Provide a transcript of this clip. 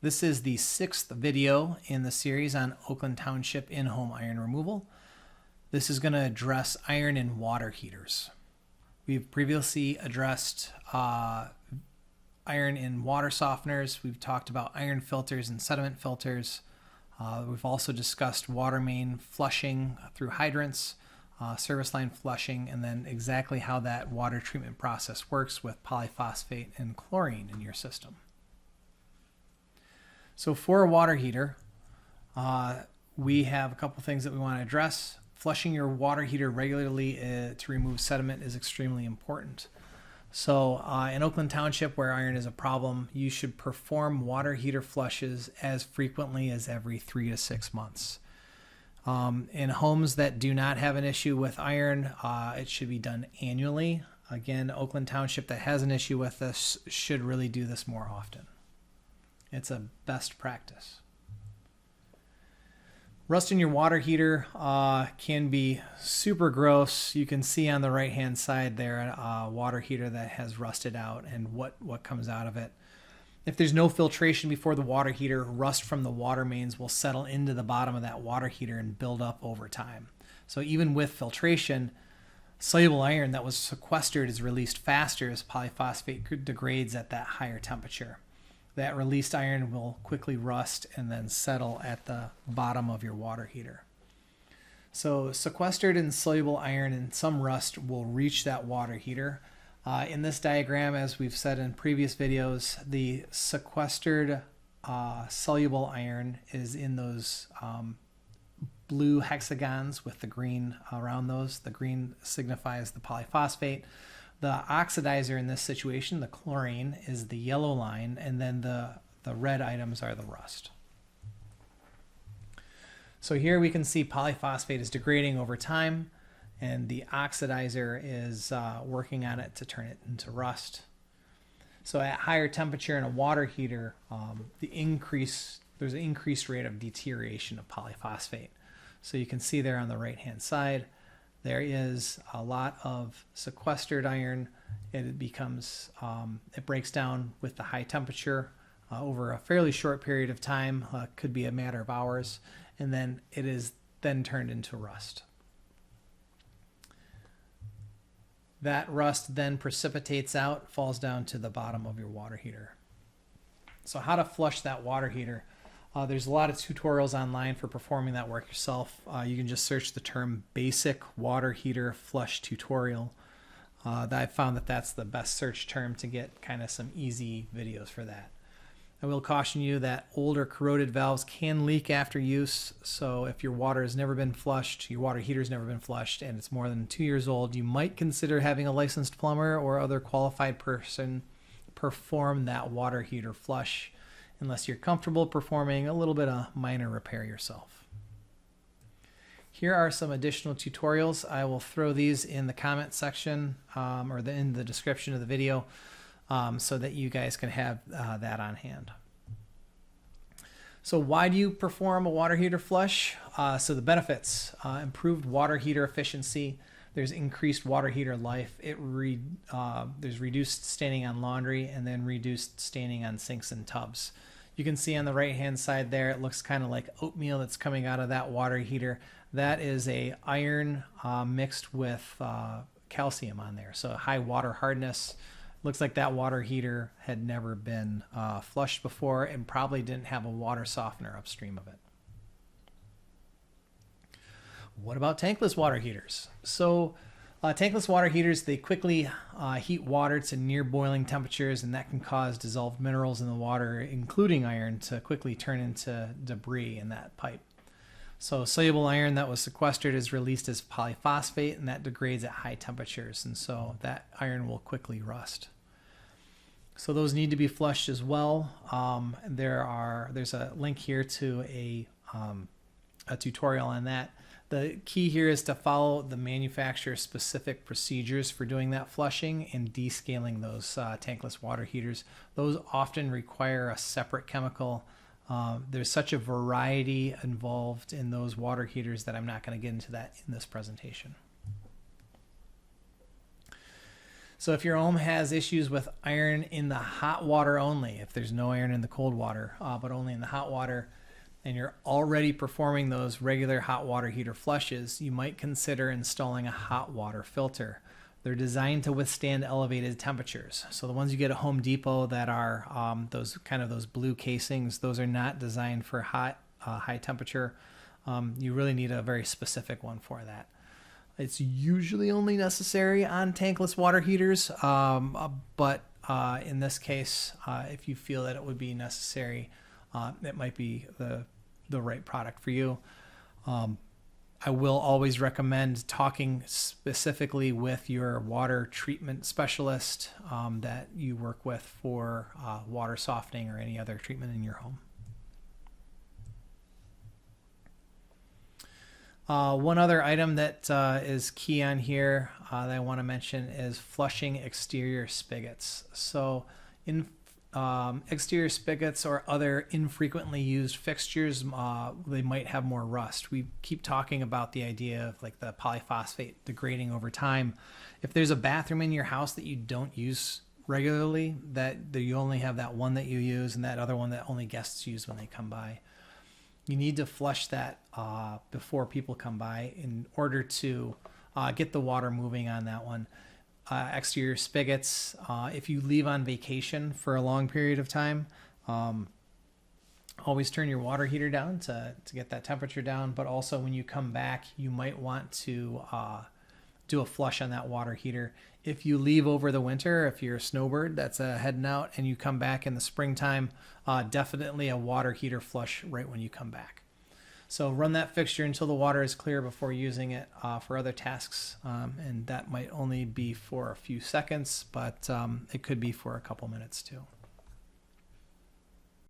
This is the 6th video in the series on Oakland Township in-home iron removal. This is going to address iron in water heaters. We've previously addressed iron in water softeners. We've talked about iron filters and sediment filters. We've also discussed water main flushing through hydrants, service line flushing, and then exactly how that water treatment process works with polyphosphate and chlorine in your system. So for a water heater, we have a couple things that we want to address. Flushing your water heater regularly to remove sediment is extremely important. So in Oakland Township, where iron is a problem, you should perform water heater flushes as frequently as every 3 to 6 months. In homes that do not have an issue with iron, it should be done annually. Again, Oakland Township that has an issue with this should really do this more often. It's a best practice. Rust in your water heater can be super gross. You can see on the right hand side there a water heater that has rusted out and what comes out of it. If there's no filtration before the water heater, rust from the water mains will settle into the bottom of that water heater and build up over time. So even with filtration, soluble iron that was sequestered is released faster as polyphosphate degrades at that higher temperature. That released iron will quickly rust and then settle at the bottom of your water heater. So sequestered and soluble iron and some rust will reach that water heater. In this diagram, as we've said in previous videos, the sequestered soluble iron is in those blue hexagons with the green around those. The green signifies the polyphosphate. The oxidizer in this situation, the chlorine, is the yellow line, and then the red items are the rust. So here we can see polyphosphate is degrading over time, and the oxidizer is working on it to turn it into rust. So at higher temperature in a water heater, there's an increased rate of deterioration of polyphosphate. So you can see there on the right-hand side, there is a lot of sequestered iron. It breaks down with the high temperature over a fairly short period of time, could be a matter of hours, and then it is then turned into rust. That rust then precipitates out, falls down to the bottom of your water heater. So how to flush that water heater? There's a lot of tutorials online for performing that work yourself. You can just search the term basic water heater flush tutorial. I found that that's the best search term to get kind of some easy videos for that. I will caution you that older corroded valves can leak after use. So if your water has never been flushed, your water heater's never been flushed, and it's more than 2 years old, you might consider having a licensed plumber or other qualified person perform that water heater flush, unless you're comfortable performing a little bit of minor repair yourself. Here are some additional tutorials. I will throw these in the comment section in the description of the video so that you guys can have that on hand. So why do you perform a water heater flush? So the benefits: improved water heater efficiency. There's increased water heater life. There's reduced staining on laundry and then reduced staining on sinks and tubs. You can see on the right hand side there, it looks kind of like oatmeal that's coming out of that water heater. That is a iron mixed with calcium on there. So high water hardness. Looks like that water heater had never been flushed before and probably didn't have a water softener upstream of it. What about tankless water heaters? So tankless water heaters, they quickly heat water to near boiling temperatures, and that can cause dissolved minerals in the water, including iron, to quickly turn into debris in that pipe. So soluble iron that was sequestered is released as polyphosphate, and that degrades at high temperatures, and so that iron will quickly rust. So those need to be flushed as well. There's a link here to a tutorial on that. The key here is to follow the manufacturer's specific procedures for doing that flushing and descaling those tankless water heaters. Those often require a separate chemical. There's such a variety involved in those water heaters that I'm not going to get into that in this presentation. So if your home has issues with iron in the hot water only, if there's no iron in the cold water, but only in the hot water, and you're already performing those regular hot water heater flushes, you might consider installing a hot water filter. They're designed to withstand elevated temperatures. So the ones you get at Home Depot that are those blue casings, those are not designed for high temperature. You really need a very specific one for that. It's usually only necessary on tankless water heaters, but in this case, if you feel that it would be necessary, it might be the right product for you. I will always recommend talking specifically with your water treatment specialist that you work with for water softening or any other treatment in your home. One other item that is key on here that I want to mention is flushing exterior spigots. So in exterior spigots or other infrequently used fixtures, they might have more rust. We keep talking about the idea of like the polyphosphate degrading over time. If there's a bathroom in your house that you don't use regularly, that you only have that one that you use and that other one that only guests use when they come by, you need to flush that before people come by in order to get the water moving on that one. Exterior spigots, if you leave on vacation for a long period of time, always turn your water heater down to get that temperature down. But also when you come back, you might want to do a flush on that water heater. If you leave over the winter, if you're a snowbird that's heading out and you come back in the springtime, definitely a water heater flush right when you come back. So run that fixture until the water is clear before using it for other tasks. And that might only be for a few seconds, but it could be for a couple minutes too.